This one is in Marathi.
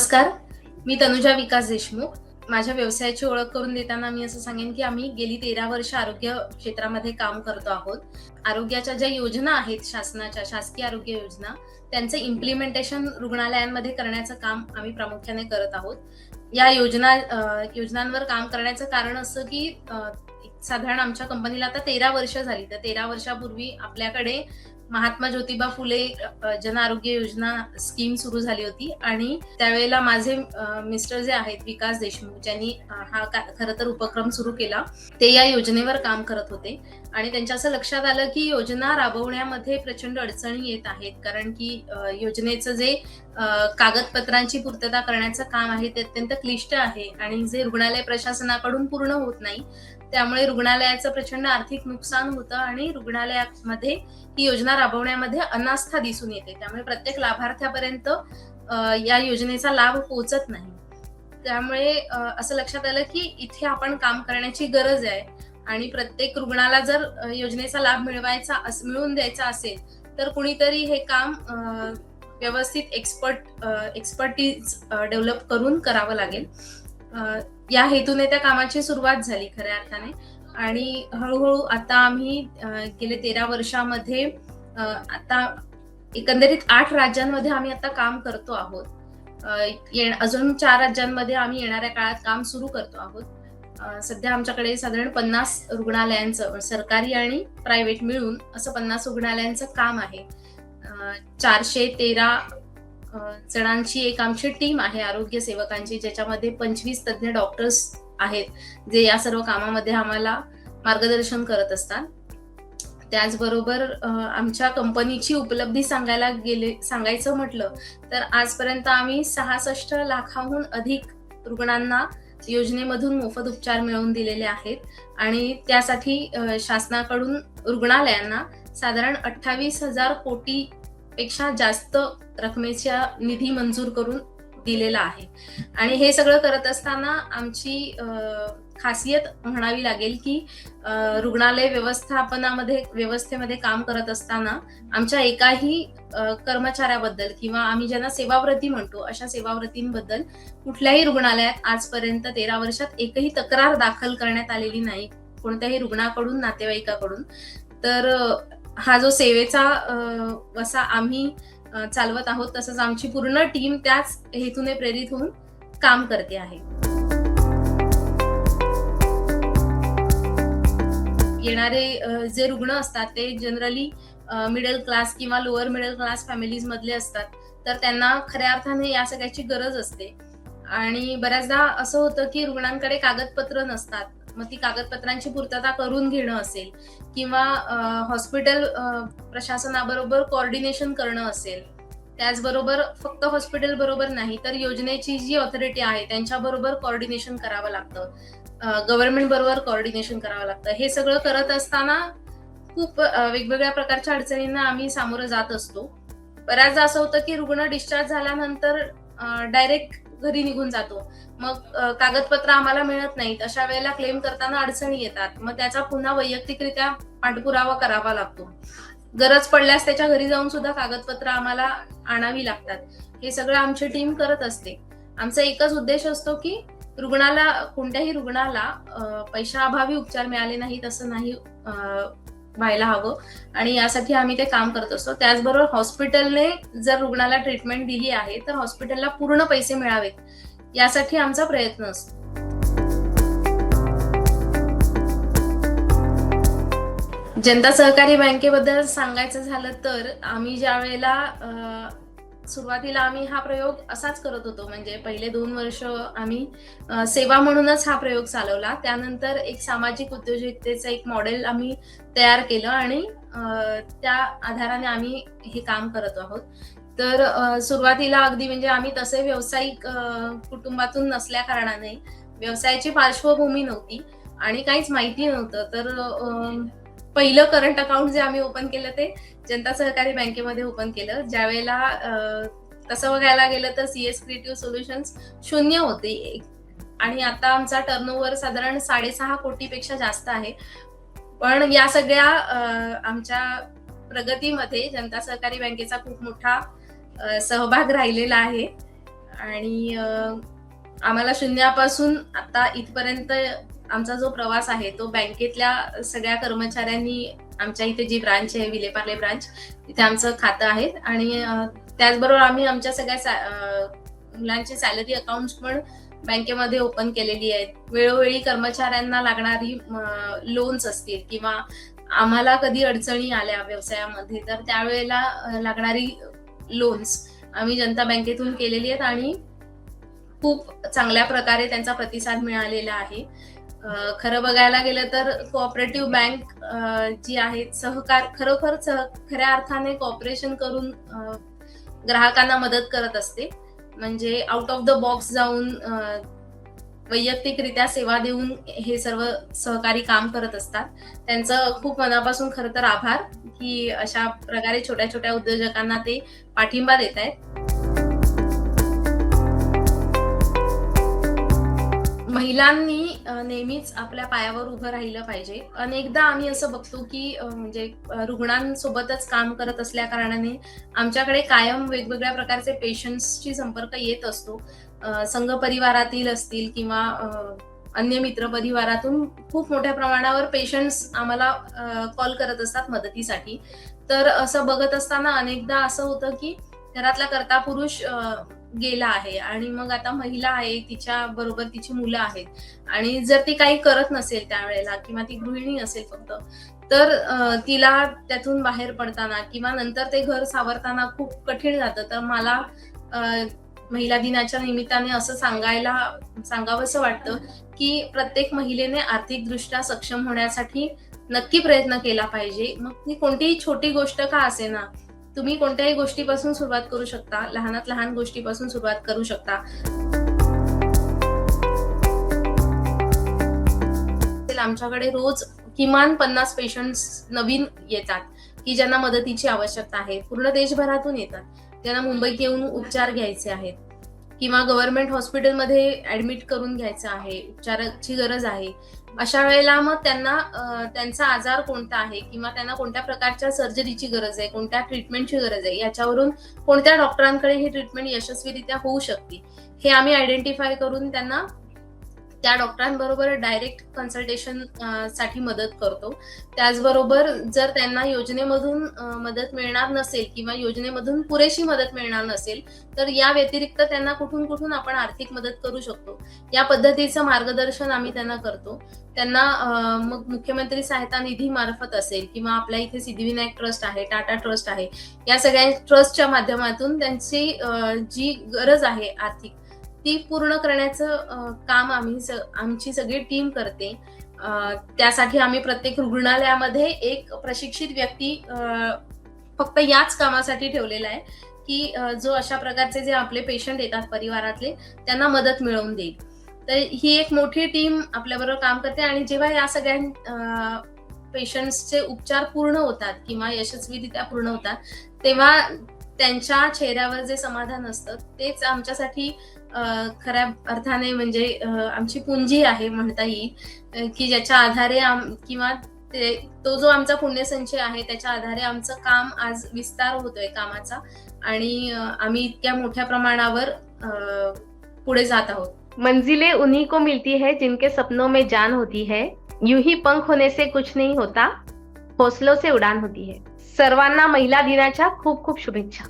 नमस्कार, मी तनुजा विकास देशमुख. माझ्या व्यवसायाची ओळख करून देताना मी असं सांगेन, की आम्ही गेली 13 वर्ष आरोग्य क्षेत्रामध्ये काम करतो आहोत. आरोग्याच्या ज्या योजना आहेत शासनाच्या, शासकीय आरोग्य योजना, त्यांचं इम्प्लिमेंटेशन रुग्णालयांमध्ये करण्याचं काम आम्ही प्रामुख्याने करत आहोत. या योजनांवर काम करण्याचं कारण असं, की साधारण आमच्या कंपनीला आता 13 वर्ष झाली. तर 13 वर्षापूर्वी आपल्याकडे महात्मा ज्योतिबा फुले जन आरोग्य योजना स्कीम सुरू झाली होती आणि त्यावेळेला माझे मिस्टर जे आहेत विकास देशमुख, ज्यांनी हा खरं तर उपक्रम सुरू केला, ते या योजनेवर काम करत होते आणि त्यांच्या असं लक्षात आलं की योजना राबवण्यामध्ये प्रचंड अडचणी येत आहेत, कारण की योजनेचं जे कागदपत्रांची पूर्तता करण्याचं काम आहे ते अत्यंत क्लिष्ट आहे आणि जे रुग्णालय प्रशासनाकडून पूर्ण होत नाही, त्यामुळे रुग्णालयाचं प्रचंड आर्थिक नुकसान होतं आणि रुग्णालयामध्ये ही योजना राबवण्यामध्ये अनास्था दिसून येते. त्यामुळे प्रत्येक लाभार्थ्यापर्यंत या योजनेचा लाभ पोहोचत नाही. त्यामुळे असं लक्षात आलं की इथे आपण काम करण्याची गरज आहे आणि प्रत्येक रुग्णाला जर योजनेचा लाभ मिळवून द्यायचा असेल तर कुणीतरी हे काम व्यवस्थित एक्सपर्टीज डेव्हलप करून करावं लागेल. या हेतूने त्या कामाची सुरुवात झाली खऱ्या अर्थाने आणि हळूहळू आता आम्ही गेले 13 वर्षामध्ये आता एकंदरीत 8 राज्यांमध्ये आम्ही आता काम करतो आहोत. अजून 4 राज्यांमध्ये आम्ही येणाऱ्या काळात काम सुरू करतो आहोत. सध्या आमच्याकडे साधारण 50 रुग्णालयांचं, सरकारी आणि प्रायव्हेट मिळून असं 50 रुग्णालयांचं काम आहे. 413 जणांची एक आमची टीम आहे आरोग्य सेवकांची, ज्याच्यामध्ये 25 तज्ञ डॉक्टर्स आहेत, जे या सर्व कामामध्ये आम्हाला मार्गदर्शन करत असतात. त्याचबरोबर आमच्या कंपनीची उपलब्धी सांगायचं म्हटलं तर आजपर्यंत आम्ही 66 लाखाहून अधिक रुग्णांना योजनेमधून मोफत उपचार मिळवून दिलेले आहेत आणि त्यासाठी शासनाकडून रुग्णालयांना साधारण 28,000 कोटी पेक्षा जास्त रकमेचा निधी मंजूर करून दिलेला आहे. आणि हे सगळं करत असताना आमची खासियत म्हणावी लागेल की रुग्णालय व्यवस्थेमध्ये काम करत असताना आमच्या एकाही कर्मचाऱ्याबद्दल किंवा आम्ही ज्यांना सेवाव्रती म्हणतो अशा सेवाव्रतींबद्दल कुठल्याही रुग्णालयात आजपर्यंत 13 वर्षात एकही तक्रार दाखल करण्यात आलेली नाही, कोणत्याही रुग्णाकडून, नातेवाईकाकडून. तर हा जो सेवेचा वसा आम्ही चालवत आहोत, तसंच आमची पूर्ण टीम त्याच हेतूने प्रेरित होऊन काम करते आहे. येणारे जे रुग्ण असतात ते जनरली मिडल क्लास किंवा लोअर मिडल क्लास फॅमिलीज मधले असतात, तर त्यांना खऱ्या अर्थाने या सगळ्याची गरज असते आणि बऱ्याचदा असं होतं की रुग्णांकडे कागदपत्र नसतात. मग ती कागदपत्रांची पूर्तता करून घेणं असेल किंवा हॉस्पिटल प्रशासनाबरोबर कोऑर्डिनेशन करणं असेल, त्याचबरोबर फक्त हॉस्पिटल बरोबर नाही तर योजनेची जी ऑथॉरिटी आहे त्यांच्याबरोबर कोऑर्डिनेशन करावं लागतं, गव्हर्नमेंट बरोबर कोऑर्डिनेशन करावं लागतं. हे सगळं करत असताना खूप वेगवेगळ्या प्रकारच्या अडचणींना आम्ही सामोरं जात असतो. बऱ्याचदा असं होतं की रुग्ण डिस्चार्ज झाल्यानंतर डायरेक्ट घरी निघून जातो, मग कागदपत्र आम्हाला मिळत नाहीत. अशा वेळेला क्लेम करताना अडचणी येतात, मग त्याचा पुन्हा वैयक्तिकरित्या पाठपुरावा करावा लागतो. गरज पडल्यास त्याच्या घरी जाऊन सुद्धा कागदपत्र आम्हाला आणावी लागतात. हे सगळं आमची टीम करत असते. आमचा एकच उद्देश असतो की कोणत्याही रुग्णाला पैशाअभावी उपचार मिळाले नाहीत असं नाही व्हायला हवं आणि यासाठी आम्ही ते काम करत असतो. त्याचबरोबर हॉस्पिटलने जर रुग्णाला ट्रीटमेंट दिली आहे तर हॉस्पिटलला पूर्ण पैसे मिळावेत, यासाठी आमचा प्रयत्न असतो. जनता सहकारी बँकेबद्दल सांगायचं झालं तर आम्ही ज्या वेळेला सुरुवातीला आम्ही हा प्रयोग असाच करत होतो, म्हणजे पहिले 2 वर्ष आम्ही सेवा म्हणूनच हा प्रयोग चालवला. त्यानंतर एक सामाजिक उद्योजकतेचं एक मॉडेल आम्ही तयार केलं आणि त्या आधाराने आम्ही हे काम करत आहोत. तर सुरुवातीला अगदी म्हणजे आम्ही तसे व्यावसायिक कुटुंबातून नसल्या कारणाने व्यवसायाची पार्श्वभूमी नव्हती आणि काहीच माहिती नव्हतं. तर पहिलं करंट अकाउंट जे आम्ही ओपन केलं ते जनता सहकारी बँकेमध्ये ओपन केलं. ज्या वेळेला तसं बघायला गेलं तर CS क्रिएटिव्ह सोल्युशन्स 0 होते आणि आता आमचा टर्नओव्हर साधारण 6.5 कोटीपेक्षा जास्त आहे. पण या सगळ्या आमच्या प्रगतीमध्ये जनता सहकारी बँकेचा खूप मोठा सहभाग राहिलेला आहे आणि आम्हाला शून्यापासून आता इथपर्यंत आमचा जो प्रवास आहे तो बँकेतल्या सगळ्या कर्मचाऱ्यांनी, आमच्या इथे जी ब्रांच आहे विलेपार्ले ब्रांच, तिथे आमचं खातं आहे. आणि त्याचबरोबर आम्ही आमच्या सगळ्या मुलांची सॅलरी अकाउंट्स पण बँकेमध्ये ओपन केलेली आहेत. वेळोवेळी कर्मचाऱ्यांना लागणारी लोन्स असतील किंवा आम्हाला कधी अडचणी आल्या व्यवसायामध्ये तर त्यावेळेला लागणारी लोन्स आम्ही जनता बँकेतून केलेली आहेत आणि खूप चांगल्या प्रकारे त्यांचा प्रतिसाद मिळालेला आहे. खरं बघायला गेलं तर कोऑपरेटिव्ह बँक जी आहे खरोखर खऱ्या अर्थाने कॉपरेशन करून ग्राहकांना मदत करत असते. म्हणजे आउट ऑफ द बॉक्स जाऊन वैयक्तिकरित्या सेवा देऊन हे सर्व सहकारी काम करत असतात. त्यांचं खूप मनापासून खरं तर आभार की अशा प्रकारे छोट्या छोट्या उद्योजकांना ते पाठिंबा देत आहेत. महिलांनी नेहमीच आपल्या पायावर उभं राहिलं पाहिजे. अनेकदा आम्ही असं बघतो की म्हणजे रुग्णांसोबतच काम करत असल्या कारणाने आमच्याकडे कायम वेगवेगळ्या प्रकारचे पेशंट्सची संपर्क येत असतो. संघ परिवारातील असतील किंवा अन्य मित्र परिवारातून खूप मोठ्या प्रमाणावर पेशंट्स आम्हाला कॉल करत असतात मदतीसाठी. तर असं बघत असताना अनेकदा असं होतं की घरातला कर्ता पुरुष गेला आहे आणि मग आता महिला आहे, तिच्या बरोबर तिची मुलं आहेत आणि जर ती काही करत नसेल त्यावेळेला किंवा ती गृहिणी असेल फक्त, तर तिला त्यातून बाहेर पडताना किंवा नंतर ते घर सावरताना खूप कठीण जातं. तर मला महिला दिनाच्या निमित्ताने असं सांगावंसं वाटतं की प्रत्येक महिलेने आर्थिकदृष्ट्या सक्षम होण्यासाठी नक्की प्रयत्न केला पाहिजे. मग ती कोणतीही छोटी गोष्ट का असेना, तुम्ही कोणत्याही गोष्टीपासून सुरुवात करू शकता, लहानात लहान गोष्टीपासून सुरुवात करू शकता. आमच्याकडे रोज किमान 50 पेशंट्स नवीन येतात की ज्यांना मदतीची आवश्यकता आहे. पूर्ण देशभरातून येतात, ज्यांना मुंबईत येऊन उपचार घ्यायचे आहेत किंवा गव्हर्नमेंट हॉस्पिटलमध्ये ऍडमिट करून घ्यायचं आहे, उपचाराची गरज आहे. अशा वेळेला मग त्यांना त्यांचा आजार कोणता आहे किंवा त्यांना कोणत्या प्रकारच्या सर्जरीची गरज आहे, कोणत्या ट्रीटमेंटची गरज आहे, याच्यावरून कोणत्या डॉक्टरांकडे ही ट्रीटमेंट यशस्वीरित्या होऊ शकते हे आम्ही आयडेंटिफाय करून त्यांना त्या डॉक्टरांबरोबर डायरेक्ट कन्सल्टेशन साठी मदत करतो. त्याचबरोबर जर त्यांना योजनेमधून मदत मिळणार नसेल किंवा योजनेमधून पुरेशी मदत मिळणार नसेल तर या व्यतिरिक्त त्यांना कुठून कुठून आपण आर्थिक मदत करू शकतो या पद्धतीचं मार्गदर्शन आम्ही त्यांना करतो. त्यांना मग मुख्यमंत्री सहायता निधी मार्फत असेल किंवा आपल्या इथे सिद्धिविनायक ट्रस्ट आहे, टाटा ट्रस्ट आहे, या सगळ्या ट्रस्टच्या माध्यमातून त्यांची जी गरज आहे आर्थिक ती पूर्ण करण्याचं काम आमची सगळी टीम करते. त्यासाठी आम्ही प्रत्येक रुग्णालयामध्ये एक प्रशिक्षित व्यक्ती फक्त याच कामासाठी ठेवलेला आहे की जो अशा प्रकारचे जे आपले पेशंट येतात परिवारातले त्यांना मदत मिळवून देईल. तर ही एक मोठी टीम आपल्याबरोबर काम करते आणि जेव्हा या सगळ्या पेशंट्सचे उपचार पूर्ण होतात किंवा यशस्वीरित्या पूर्ण होतात तेव्हा त्यांच्या चेहऱ्यावर जे समाधान असतं तेच आमच्यासाठी खऱ्या अर्थाने म्हणजे आमची पुंजी आहे म्हणता येईल की ज्याच्या आधारे किंवा तो जो आमचा पुण्यसंचय आहे त्याच्या आधारे आमचं काम आज विस्तार होतोय कामाचा आणि आम्ही इतक्या मोठ्या प्रमाणावर पुढे जात आहोत. मंजिलें उन्हीं को मिलती है जिनके सपनों में जान होती है, यूं ही पंख होने से कुछ नहीं होता, हौसलों से उड़ान होती है. सर्वांना महिला दिनाच्या खूप खूप शुभेच्छा.